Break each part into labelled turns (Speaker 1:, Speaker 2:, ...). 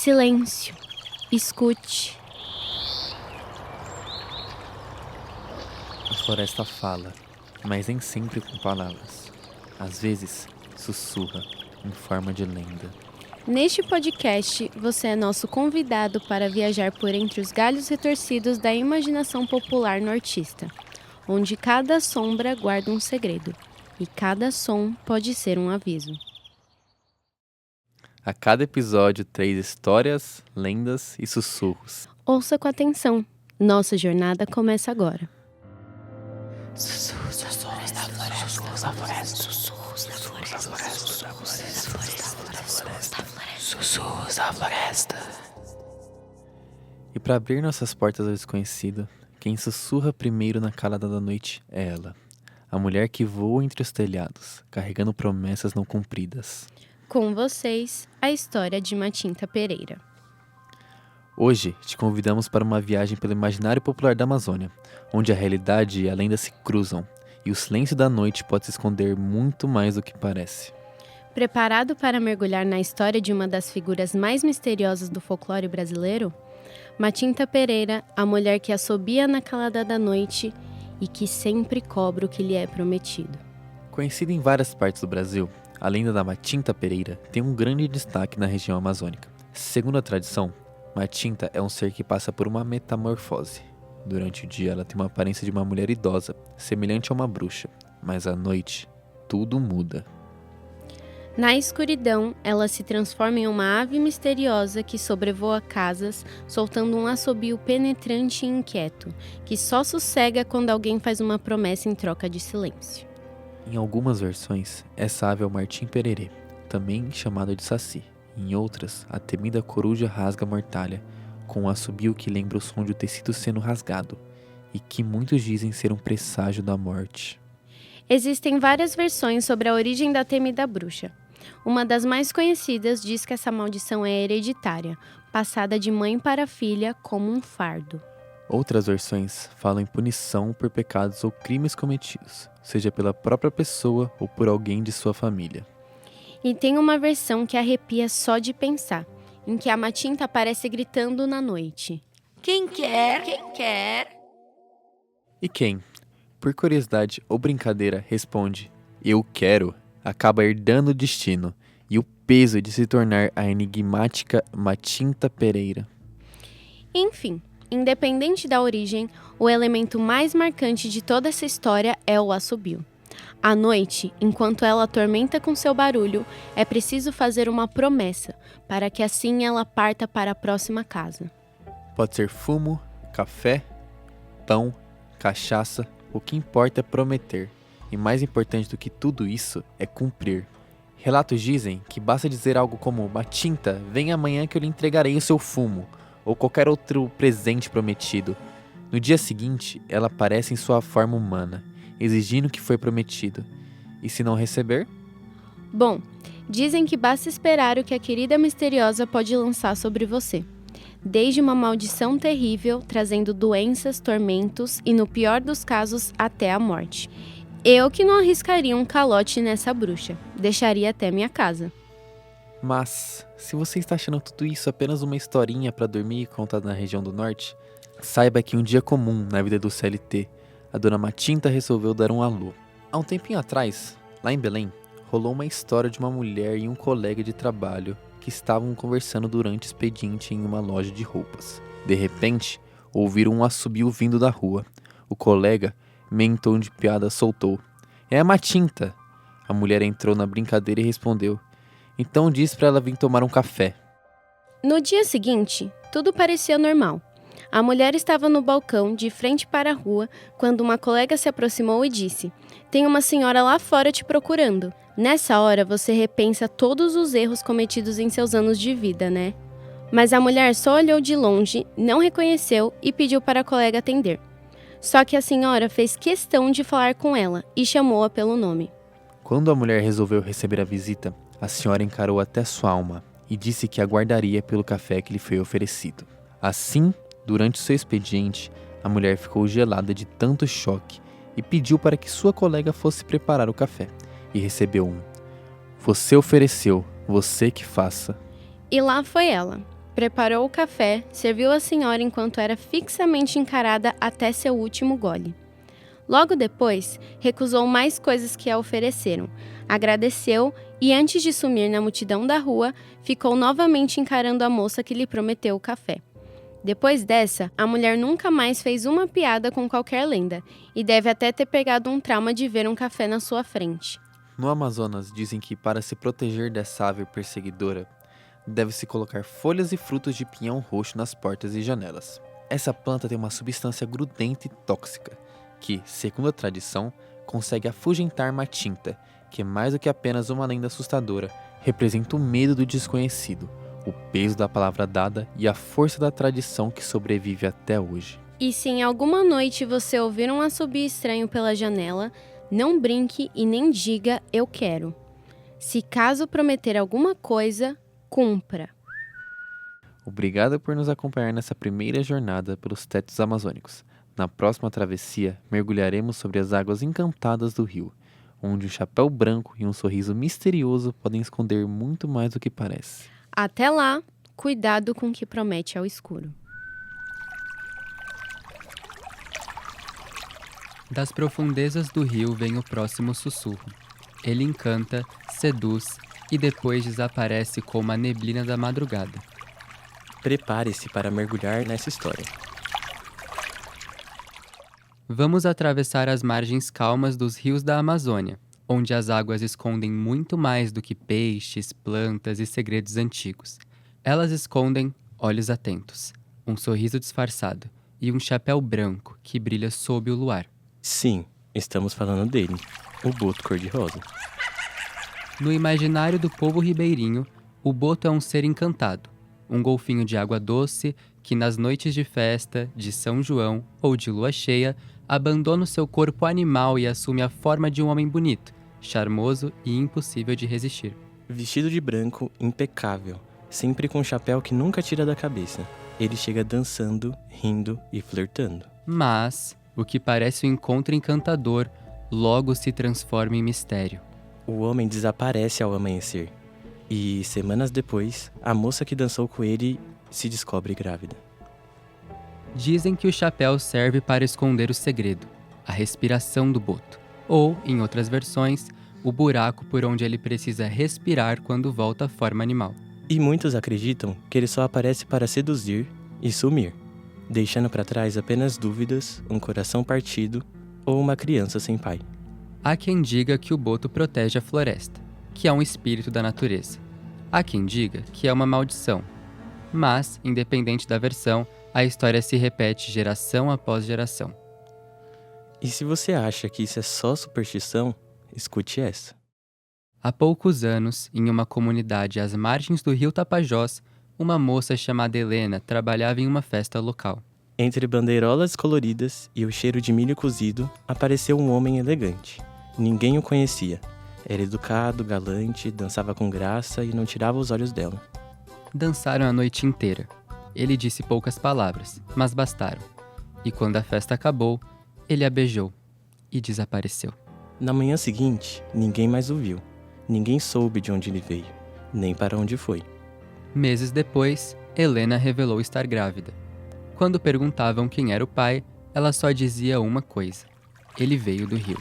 Speaker 1: Silêncio. Escute.
Speaker 2: A floresta fala, mas nem sempre com palavras. Às vezes, sussurra em forma de lenda.
Speaker 1: Neste podcast, você é nosso convidado para viajar por entre os galhos retorcidos da imaginação popular nortista, onde cada sombra guarda um segredo, e cada som pode ser um aviso.
Speaker 2: A cada episódio, 3 histórias, lendas e sussurros.
Speaker 1: Ouça com atenção. Nossa jornada começa agora.
Speaker 3: Sussurros da floresta. Sussurros da floresta.
Speaker 2: E para abrir nossas portas ao desconhecido, quem sussurra primeiro na calada da noite é ela. A mulher que voa entre os telhados, carregando promessas não cumpridas.
Speaker 1: Com vocês, a história de Matinta Pereira.
Speaker 2: Hoje, te convidamos para uma viagem pelo imaginário popular da Amazônia, onde a realidade e a lenda se cruzam, e o silêncio da noite pode se esconder muito mais do que parece.
Speaker 1: Preparado para mergulhar na história de uma das figuras mais misteriosas do folclore brasileiro? Matinta Pereira, a mulher que assobia na calada da noite e que sempre cobra o que lhe é prometido.
Speaker 2: Conhecida em várias partes do Brasil, a lenda da Matinta Pereira tem um grande destaque na região amazônica. Segundo a tradição, Matinta é um ser que passa por uma metamorfose. Durante o dia, ela tem uma aparência de uma mulher idosa, semelhante a uma bruxa, mas à noite, tudo muda.
Speaker 1: Na escuridão, ela se transforma em uma ave misteriosa que sobrevoa casas, soltando um assobio penetrante e inquieto, que só sossega quando alguém faz uma promessa em troca de silêncio.
Speaker 2: Em algumas versões, essa ave é o Martim Pererê, também chamada de Saci. Em outras, a temida coruja rasga a mortalha, com um assobio que lembra o som de um tecido sendo rasgado, e que muitos dizem ser um presságio da morte.
Speaker 1: Existem várias versões sobre a origem da temida bruxa. Uma das mais conhecidas diz que essa maldição é hereditária, passada de mãe para filha como um fardo.
Speaker 2: Outras versões falam em punição por pecados ou crimes cometidos, seja pela própria pessoa ou por alguém de sua família.
Speaker 1: E tem uma versão que arrepia só de pensar, em que a Matinta aparece gritando na noite.
Speaker 3: Quem quer? Quem quer?
Speaker 2: E quem, por curiosidade ou brincadeira, responde "eu quero", acaba herdando o destino e o peso de se tornar a enigmática Matinta Pereira.
Speaker 1: Enfim, independente da origem, o elemento mais marcante de toda essa história é o assobio. À noite, enquanto ela atormenta com seu barulho, é preciso fazer uma promessa, para que assim ela parta para a próxima casa.
Speaker 2: Pode ser fumo, café, pão, cachaça, o que importa é prometer. E mais importante do que tudo isso é cumprir. Relatos dizem que basta dizer algo como "Matinta, vem amanhã que eu lhe entregarei o seu fumo", ou qualquer outro presente prometido. No dia seguinte, ela aparece em sua forma humana, exigindo o que foi prometido. E se não receber?
Speaker 1: Bom, dizem que basta esperar o que a querida misteriosa pode lançar sobre você. Desde uma maldição terrível, trazendo doenças, tormentos e, no pior dos casos, até a morte. Eu que não arriscaria um calote nessa bruxa, deixaria até minha casa.
Speaker 2: Mas, se você está achando tudo isso apenas uma historinha para dormir contada na região do norte, saiba que um dia comum na vida do CLT, a dona Matinta resolveu dar um alô. Há um tempinho atrás, lá em Belém, rolou uma história de uma mulher e um colega de trabalho que estavam conversando durante o expediente em uma loja de roupas. De repente, ouviram um assobio vindo da rua. O colega, meio em tom de piada, soltou: "É a Matinta." A mulher entrou na brincadeira e respondeu: "Então diz pra ela vir tomar um café."
Speaker 1: No dia seguinte, tudo parecia normal. A mulher estava no balcão, de frente para a rua, quando uma colega se aproximou e disse: "Tem uma senhora lá fora te procurando." Nessa hora, você repensa todos os erros cometidos em seus anos de vida, né? Mas a mulher só olhou de longe, não reconheceu e pediu para a colega atender. Só que a senhora fez questão de falar com ela e chamou-a pelo nome.
Speaker 2: Quando a mulher resolveu receber a visita, a senhora encarou até sua alma e disse que aguardaria pelo café que lhe foi oferecido. Assim, durante seu expediente, a mulher ficou gelada de tanto choque e pediu para que sua colega fosse preparar o café, e recebeu um: "Você ofereceu, você que faça."
Speaker 1: E lá foi ela. Preparou o café, serviu a senhora enquanto era fixamente encarada até seu último gole. Logo depois, recusou mais coisas que a ofereceram, agradeceu e, antes de sumir na multidão da rua, ficou novamente encarando a moça que lhe prometeu o café. Depois dessa, a mulher nunca mais fez uma piada com qualquer lenda, e deve até ter pegado um trauma de ver um café na sua frente.
Speaker 2: No Amazonas, dizem que para se proteger dessa ave perseguidora, deve-se colocar folhas e frutos de pinhão roxo nas portas e janelas. Essa planta tem uma substância grudenta e tóxica, que, segundo a tradição, consegue afugentar Matinta, que é mais do que apenas uma lenda assustadora, representa o medo do desconhecido, o peso da palavra dada e a força da tradição que sobrevive até hoje.
Speaker 1: E se em alguma noite você ouvir um assobio estranho pela janela, não brinque e nem diga eu quero. Se caso prometer alguma coisa, cumpra.
Speaker 2: Obrigado por nos acompanhar nessa primeira jornada pelos tetos amazônicos. Na próxima travessia, mergulharemos sobre as águas encantadas do rio, onde um chapéu branco e um sorriso misterioso podem esconder muito mais do que parece.
Speaker 1: Até lá, cuidado com o que promete ao escuro.
Speaker 4: Das profundezas do rio vem o próximo sussurro. Ele encanta, seduz e depois desaparece como a neblina da madrugada.
Speaker 5: Prepare-se para mergulhar nessa história.
Speaker 4: Vamos atravessar as margens calmas dos rios da Amazônia, onde as águas escondem muito mais do que peixes, plantas e segredos antigos. Elas escondem olhos atentos, um sorriso disfarçado e um chapéu branco que brilha sob o luar.
Speaker 5: Sim, estamos falando dele, o boto cor-de-rosa.
Speaker 4: No imaginário do povo ribeirinho, o boto é um ser encantado, um golfinho de água doce que nas noites de festa, de São João ou de lua cheia, abandona o seu corpo animal e assume a forma de um homem bonito, charmoso e impossível de resistir.
Speaker 5: Vestido de branco, impecável, sempre com um chapéu que nunca tira da cabeça. Ele chega dançando, rindo e flertando.
Speaker 4: Mas o que parece um encontro encantador logo se transforma em mistério.
Speaker 5: O homem desaparece ao amanhecer. E, semanas depois, a moça que dançou com ele se descobre grávida.
Speaker 4: Dizem que o chapéu serve para esconder o segredo, a respiração do boto. Ou, em outras versões, o buraco por onde ele precisa respirar quando volta à forma animal.
Speaker 5: E muitos acreditam que ele só aparece para seduzir e sumir, deixando para trás apenas dúvidas, um coração partido ou uma criança sem pai.
Speaker 4: Há quem diga que o boto protege a floresta, que é um espírito da natureza. Há quem diga que é uma maldição. Mas, independente da versão, a história se repete geração após geração.
Speaker 5: E se você acha que isso é só superstição, escute essa.
Speaker 4: Há poucos anos, em uma comunidade às margens do rio Tapajós, uma moça chamada Helena trabalhava em uma festa local.
Speaker 5: Entre bandeirolas coloridas e o cheiro de milho cozido, apareceu um homem elegante. Ninguém o conhecia. Era educado, galante, dançava com graça e não tirava os olhos dela.
Speaker 4: Dançaram a noite inteira. Ele disse poucas palavras, mas bastaram. E quando a festa acabou, ele a beijou e desapareceu.
Speaker 5: Na manhã seguinte, ninguém mais o viu. Ninguém soube de onde ele veio, nem para onde foi.
Speaker 4: Meses depois, Helena revelou estar grávida. Quando perguntavam quem era o pai, ela só dizia uma coisa: ele veio do rio.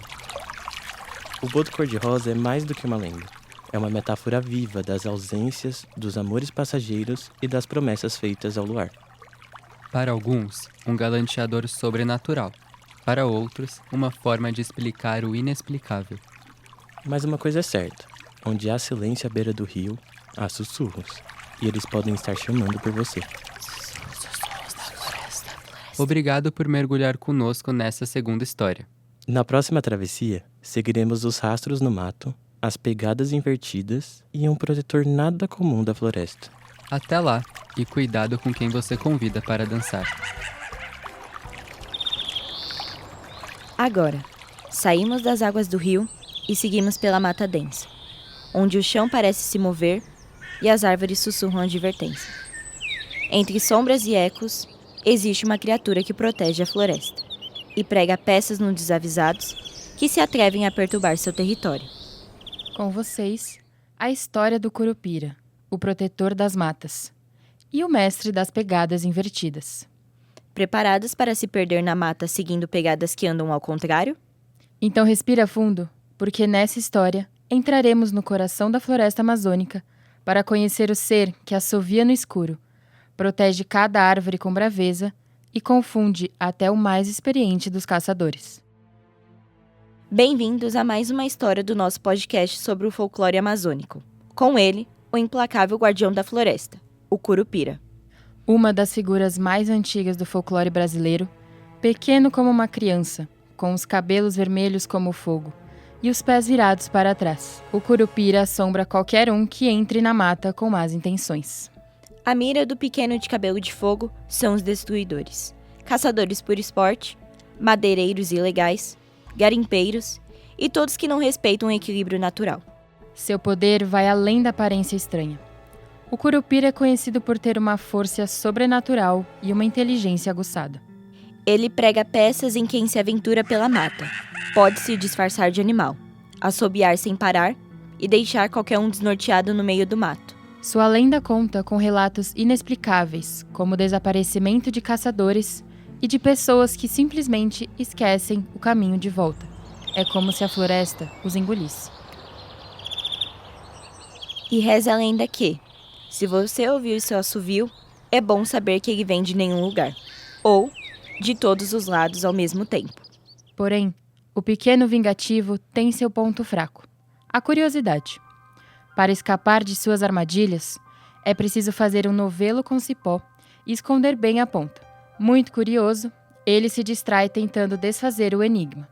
Speaker 5: O boto cor-de-rosa é mais do que uma lenda. É uma metáfora viva das ausências, dos amores passageiros e das promessas feitas ao luar.
Speaker 4: Para alguns, um galanteador sobrenatural. Para outros, uma forma de explicar o inexplicável.
Speaker 5: Mas uma coisa é certa: onde há silêncio à beira do rio, há sussurros. E eles podem estar chamando por você.
Speaker 4: Obrigado por mergulhar conosco nessa segunda história.
Speaker 5: Na próxima travessia, seguiremos os rastros no mato, as pegadas invertidas e um protetor nada comum da floresta.
Speaker 4: Até lá, e cuidado com quem você convida para dançar.
Speaker 6: Agora, saímos das águas do rio e seguimos pela mata densa, onde o chão parece se mover e as árvores sussurram advertência. Entre sombras e ecos, existe uma criatura que protege a floresta e prega peças nos desavisados que se atrevem a perturbar seu território.
Speaker 7: Com vocês, a história do Curupira, o protetor das matas. e o mestre das pegadas invertidas.
Speaker 6: Preparados para se perder na mata seguindo pegadas que andam ao contrário?
Speaker 7: Então respira fundo, porque nessa história entraremos no coração da floresta amazônica para conhecer o ser que assovia no escuro, protege cada árvore com braveza e confunde até o mais experiente dos caçadores.
Speaker 6: Bem-vindos a mais uma história do nosso podcast sobre o folclore amazônico. Com ele, o implacável guardião da floresta, o Curupira.
Speaker 7: Uma das figuras mais antigas do folclore brasileiro, pequeno como uma criança, com os cabelos vermelhos como o fogo e os pés virados para trás. O Curupira assombra qualquer um que entre na mata com más intenções.
Speaker 6: A mira do pequeno de cabelo de fogo são os destruidores, caçadores por esporte, madeireiros ilegais, garimpeiros e todos que não respeitam o equilíbrio natural.
Speaker 7: Seu poder vai além da aparência estranha. O Curupira é conhecido por ter uma força sobrenatural e uma inteligência aguçada.
Speaker 6: Ele prega peças em quem se aventura pela mata. Pode se disfarçar de animal, assobiar sem parar e deixar qualquer um desnorteado no meio do mato.
Speaker 7: Sua lenda conta com relatos inexplicáveis, como o desaparecimento de caçadores e de pessoas que simplesmente esquecem o caminho de volta. É como se a floresta os engolisse.
Speaker 6: E reza a lenda que, se você ouviu seu assovio, é bom saber que ele vem de nenhum lugar, ou de todos os lados ao mesmo tempo.
Speaker 7: Porém, o pequeno vingativo tem seu ponto fraco, a curiosidade. Para escapar de suas armadilhas, é preciso fazer um novelo com cipó e esconder bem a ponta. Muito curioso, ele se distrai tentando desfazer o enigma.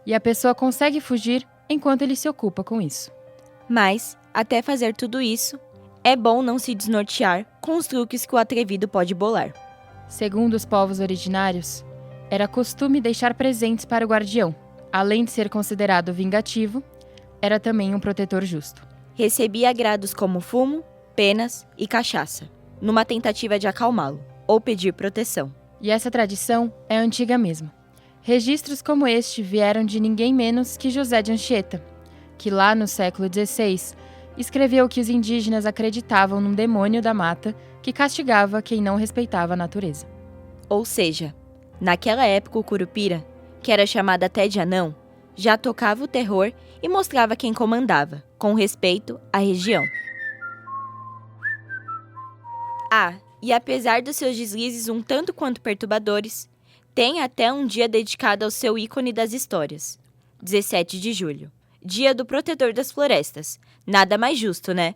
Speaker 7: E a pessoa consegue fugir enquanto ele se ocupa com isso.
Speaker 6: Mas, até fazer tudo isso, é bom não se desnortear com os truques que o atrevido pode bolar.
Speaker 7: Segundo os povos originários, era costume deixar presentes para o guardião. Além de ser considerado vingativo, era também um protetor justo.
Speaker 6: Recebia agrados como fumo, penas e cachaça, numa tentativa de acalmá-lo ou pedir proteção.
Speaker 7: E essa tradição é antiga mesmo. Registros como este vieram de ninguém menos que José de Anchieta, que lá no século XVI escreveu que os indígenas acreditavam num demônio da mata que castigava quem não respeitava a natureza.
Speaker 6: Ou seja, naquela época o Curupira, que era chamado até de anão, já tocava o terror e mostrava quem comandava, com respeito à região. E apesar dos seus deslizes um tanto quanto perturbadores, tem até um dia dedicado ao seu ícone das histórias, 17 de julho, Dia do Protetor das Florestas. Nada mais justo, né?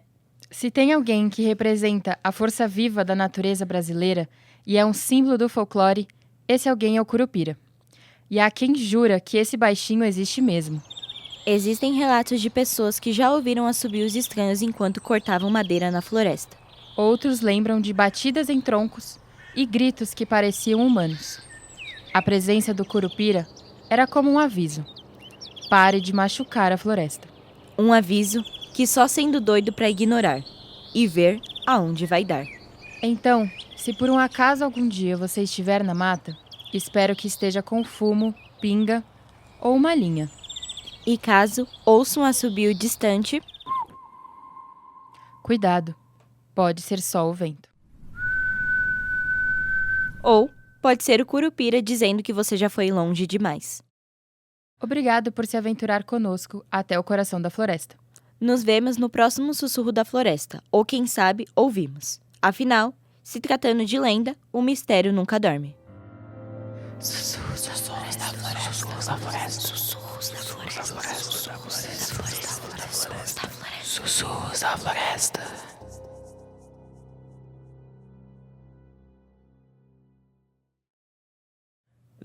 Speaker 7: Se tem alguém que representa a força viva da natureza brasileira e é um símbolo do folclore, esse alguém é o Curupira. E há quem jura que esse baixinho existe mesmo.
Speaker 6: Existem relatos de pessoas que já ouviram assobios estranhos enquanto cortavam madeira na floresta.
Speaker 7: Outros lembram de batidas em troncos e gritos que pareciam humanos. A presença do Curupira era como um aviso. Pare de machucar a floresta.
Speaker 6: Um aviso que só sendo doido para ignorar e ver aonde vai dar.
Speaker 7: Então, se por um acaso algum dia você estiver na mata, espero que esteja com fumo, pinga ou uma linha.
Speaker 6: E caso ouça um assobio distante,
Speaker 7: cuidado, pode ser só o vento.
Speaker 6: Ou pode ser o Curupira dizendo que você já foi longe demais.
Speaker 7: Obrigado por se aventurar conosco até o coração da floresta.
Speaker 6: Nos vemos no próximo Sussurro da Floresta, ou quem sabe, ouvimos. Afinal, se tratando de lenda, o mistério nunca dorme.
Speaker 3: Sussurros da floresta. Sussurros da floresta. Sussurros da floresta. Sussurros da floresta.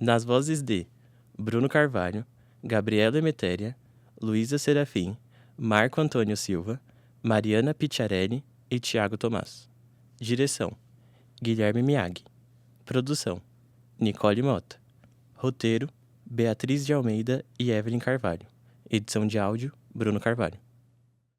Speaker 5: Nas vozes de Bruno Carvalho, Gabriela Emetéria, Luísa Serafim, Marco Antônio Silva, Mariana Picciarelli e Tiago Tomás. Direção: Guilherme Miyagi. Produção: Nicole Mota. Roteiro: Beatriz de Almeida e Evelyn Carvalho. Edição de áudio: Bruno Carvalho.